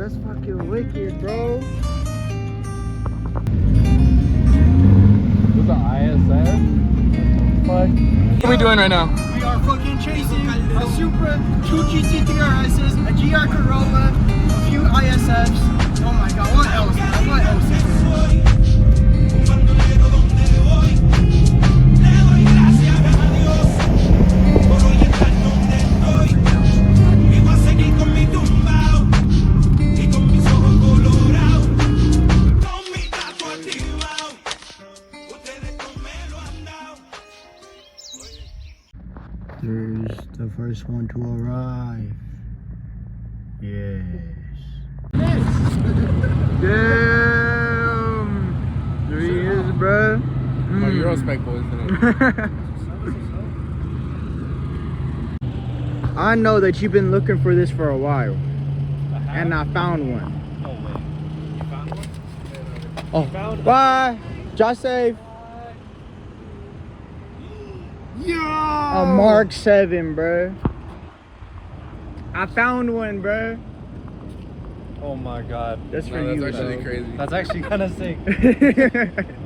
that's fucking wicked, bro. What's the ISS? What are we doing right now? We are fucking chasing a Supra, 2 GT3 RSs, a GR Corolla, a few ISFs. Oh my god, what else, man? What else is there? There's the first one to arrive. Yes. Damn! There he is, bro. Oh, Eurospec boys, isn't it? I know that you've been looking for this for a while. And I found one. No way. You found one? Oh, bye! Drive safe. Yeah. A Mark 7, bro. I found one, bro. Oh my god. That's for No, you, that's actually bro. crazy. That's actually kind of sick.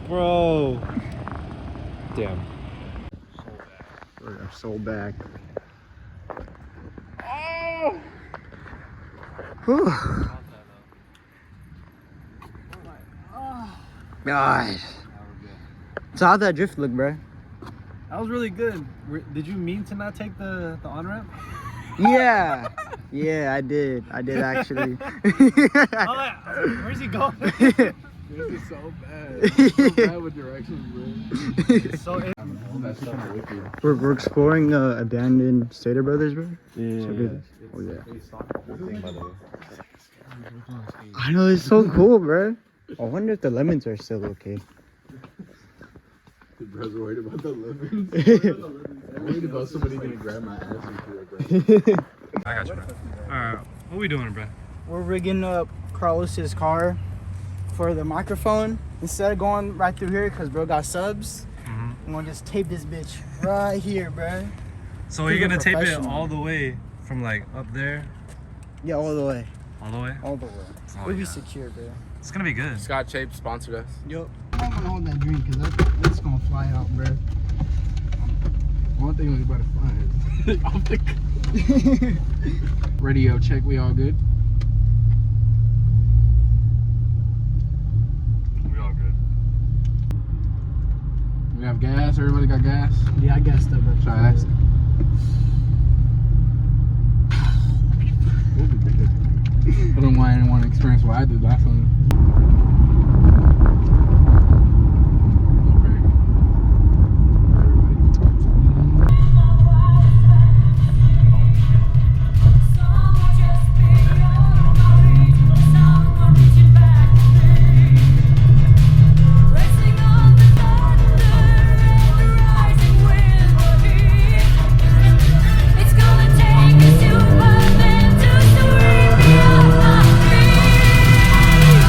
Bro. Damn. We're so back. Oh! God. So how'd that drift look, bro? That was really good. Did you mean to not take the on-ramp? Yeah. Yeah, I did. I did actually. Where's he going? This is so bad. So bad with directions, bro. We're exploring abandoned Stater Brothers, bro. Yeah. So good. Oh yeah. Thing, by the way. I know, it's so cool, bro. I wonder if the lemons are still okay. Bro's worried about the lemons. I'm worried about somebody gonna grab my ass and do it, bro. I got you, bro. Alright, what are we doing, bro? We're rigging up Carlos's car for the microphone. Instead of going right through here, because bro got subs, I'm gonna just tape this bitch right here, bro. So are you gonna tape it all the way from like up there? Yeah, all the way. All the way? All the way. Oh, We'll be yeah. secure, bro. It's gonna be good. Scott Chape sponsored us. Yup. I'm gonna hold that drink, because that's gonna fly out, bro. One thing we about to find is off the radio check. We all good? We all good. We have gas. Everybody got gas. Yeah, I guess that, bro. Should I ask? We'll be good. I don't want anyone to experience what I did last time. It's gonna take a Superman to sweep me off my feet.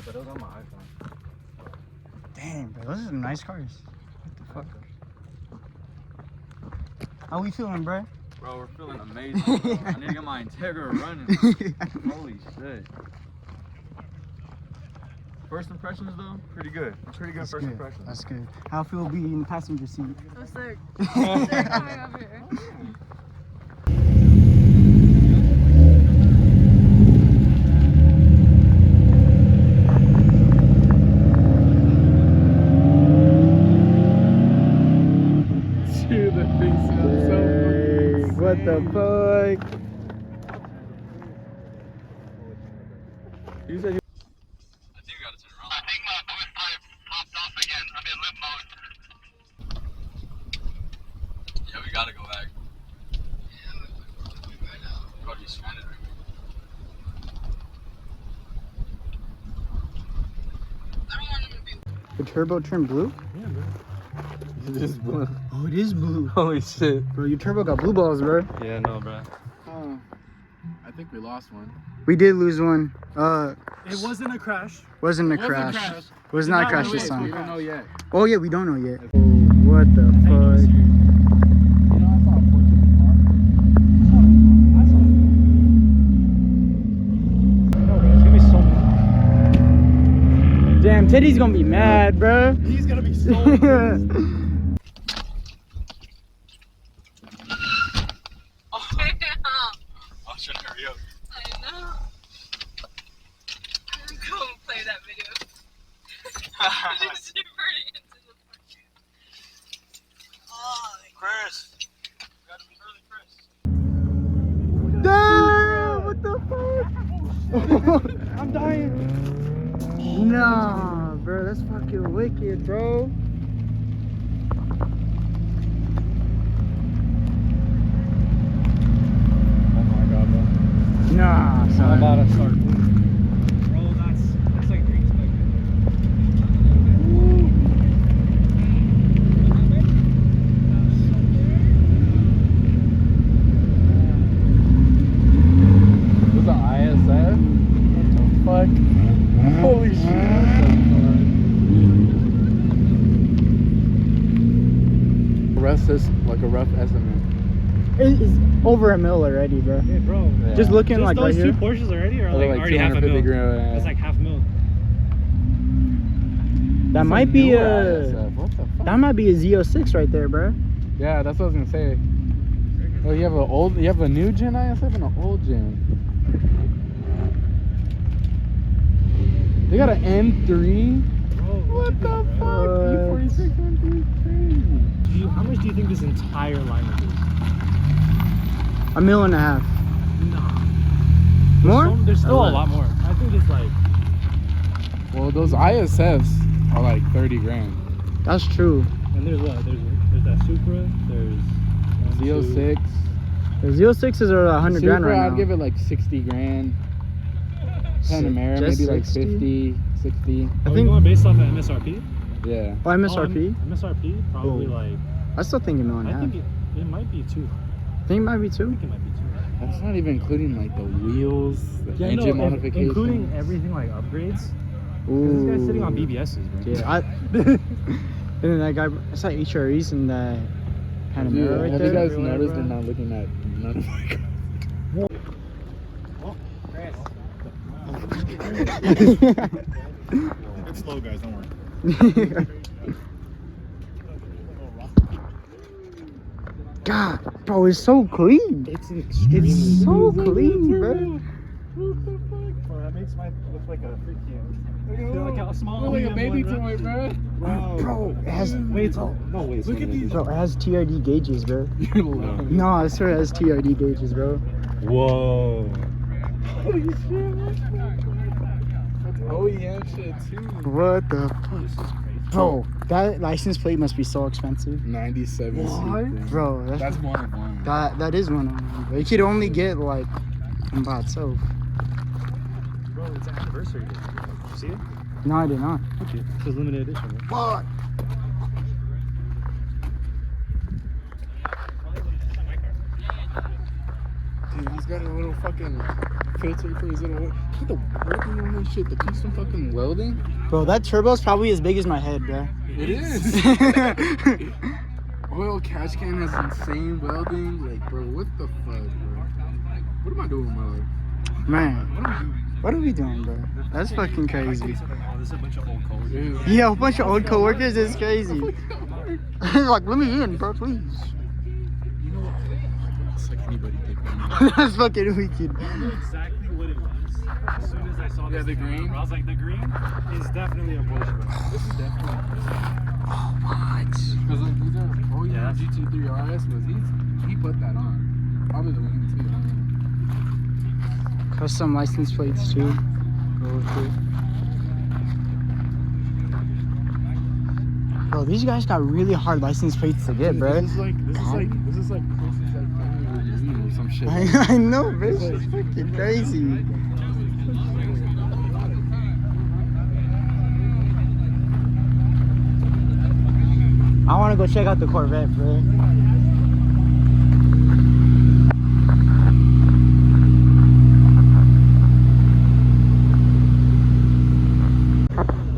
it, but it was on my iPhone. Damn, bro, those are some nice cars. What the fuck? How we feeling, bro? Bro, we're feeling amazing, bro. I need to get my Integra running. Holy shit. First impressions, though, pretty good. Pretty good first impressions. That's good. How feel be in the passenger seat? I'm sick. I'm sick coming up here. Dude, that thing sounds so fucking What the fuck? You said you... I think we gotta turn around. I think my boost pipe popped off again. I'm in limp mode. Yeah, we gotta go back. We're about to be stranded right I don't want him to be. The turbo trim blue? Yeah, bro. It is blue. Oh, it is blue. Holy shit. Bro, your turbo got blue balls, bro. Yeah, no, bro. I think we lost one. We did lose one. It wasn't a crash. Wasn't a crash. Was not a crash Wait, this We time. don't know yet. Oh yeah, we don't know yet. Oh, what the fuck? You know, I saw a Porsche in No, bro, it's gonna be so much. Damn, Teddy's gonna be mad, bro. He's gonna be so I was trying to hurry up. I know. I'm going to play that video. Just reverting into the fucking. Oh, Chris! We gotta be early, Chris. Damn, what the fuck? I'm dying. Nah, bro, that's fucking wicked, bro. Oh my god, bro. Nah, I'm son. about to start. Bro, that's like green spec. Was it ISF? What the fuck? Holy shit. Like a rough estimate. It's over a mil already, bro. Hey, bro. Yeah. Just looking Just like right those here. two Porsches already are They're like already half a 250 mil. grand. That's like half mil. That It's might be newer a. ISF. What the fuck? That might be a Z06 right there, bro. Yeah, that's what I was gonna say. Oh, you have a new gen ISF and an old gen. They got an M3. Bro, What the fuck? E46 M3 is crazy. how much do you think this entire lineup is? $1.5 million. Nah. More? There's still Or a lot more. I think it's like. Well, those ISFs are like 30 grand. That's true. And there's what? There's that Supra. There's Z06. The Z06s are 100 grand Supra, right I'd now. give it like 60 grand. Panamera, Just maybe like 60? 50, 60. I I think think. going based off of MSRP. Yeah. Oh, MSRP? MSRP probably Oh. like. I still think $1.5 million. I think it might be too. I think it might be I too. think it might be too. That's not even including like the wheels, the Yeah, engine no, modifications. including everything like upgrades. 'Cause Ooh. this guy's sitting on BBSs, bro. Yeah. And then that guy, I saw HREs in the Panamera Yeah, right have you there. guys noticed they're not looking at none of my cars? It's slow, guys. Don't worry. God, bro, it's so clean. It's extremely. It's so clean, bro. Bro, that makes mine look like a freaking. Like a small. Look like a OEM baby one, toy, bro. Bro, it has. Wait, no, wait. Look at these. Bro, it has TRD gauges, bro. You're lying. No, I swear it has TRD gauges, bro. Whoa. Holy shit. That's OEM shit too. What the fuck? Bro, that license plate must be so expensive. 97 What? seat. Bro, That's one of one. that is one of them. But you could only get like one by itself. Bro, it's an anniversary. Did you see it? No, I did not. Okay. It says limited edition. Bro. What? Dude, these got a little fucking filter for his little. Put the welding on this shit. The custom fucking welding. Bro, that turbo's probably as big as my head, bro. It is. Oil catch can has insane welding. Like, bro, what the fuck, bro? What am I doing with my life? Man, what are we doing, bro? That's fucking crazy. Oh, there's a bunch of old coworkers. Yeah, a bunch of old coworkers is crazy. Like, let me in, bro, please. You know what? It's like anybody take that. That's fucking wicked. I know exactly what it was. As soon as I saw this the green? I was like, the green is definitely a bush. This is definitely a bush. Oh, what? Because like these are GT3 RS was he put that on. Probably the wing too. I don't know. Custom license plates too. Go with it. Bro, these guys got really hard license plates to get, bro. This is like close as like family or some shit. I know, bro. It's fucking crazy. I want to go check out the Corvette, bro.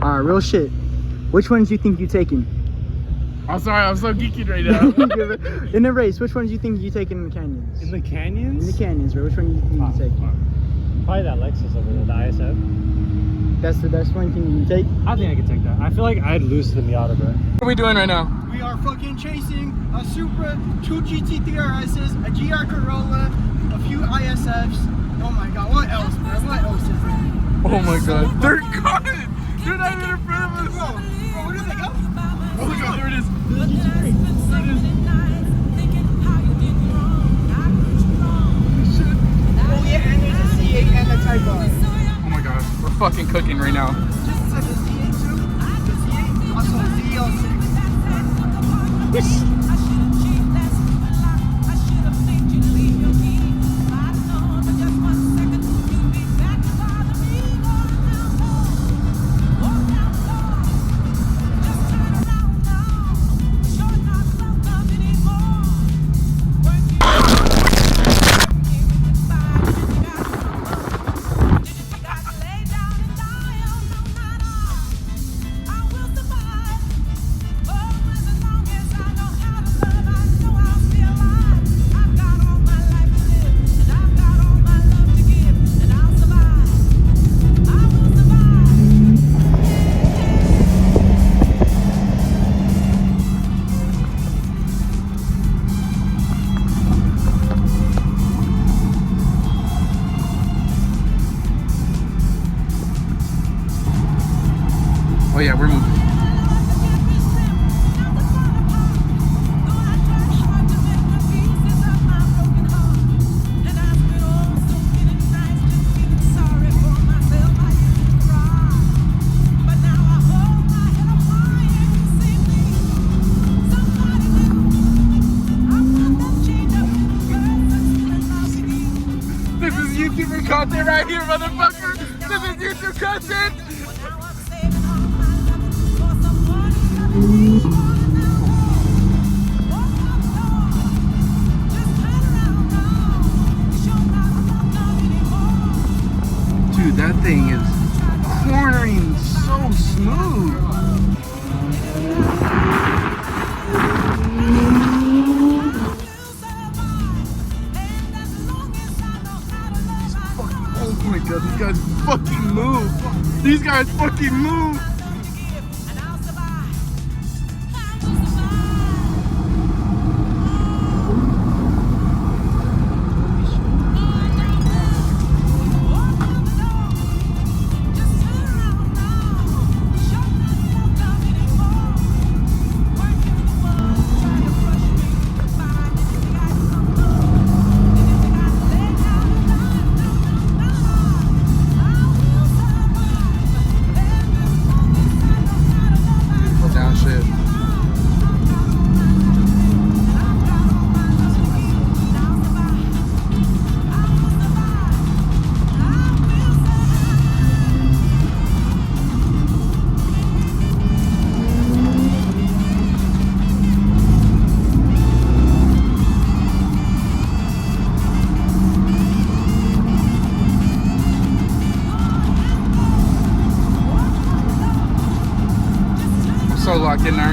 Alright, real shit. Which ones do you think you taking? I'm sorry, I'm so geeky right now. In the race, which ones do you think you taking in the canyons? In the canyons? In the canyons, bro. Which one do you think you taking? Probably that Lexus over there, the ISF. That's the best one. Can you take? I think I could take that. I feel like I'd lose to the Miata, bro. What are we doing right now? We are fucking chasing a Supra, 2 GT3 RSs, a GR Corolla, a few ISFs. Oh my god, what else, bro? What else is there? Oh my god. They're coming! They're not even in front of us! Bro, where did they go? Oh my god, there it is! There it is. Oh yeah, and there's a C8 and a Type R. Oh my god, we're fucking cooking right now. Just like the C8 too. The C8, also a ZL6. Oh yeah, we're moving. This is YouTuber content right here, motherfucker! This is YouTube content! Dude, that thing is cornering so smooth. Oh my god, these guys fucking move. These guys fucking move.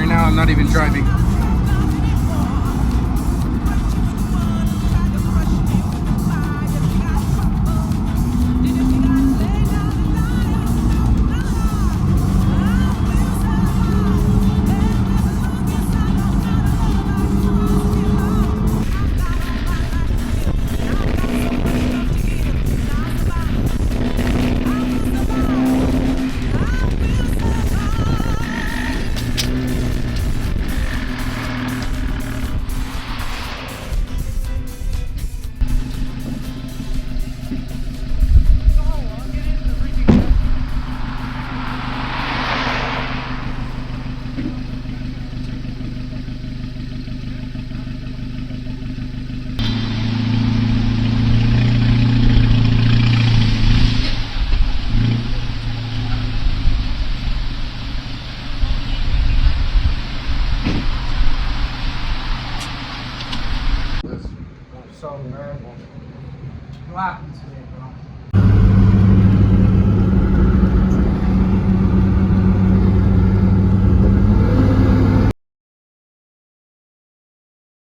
right now. I'm not even driving. So, man, what happened today, bro?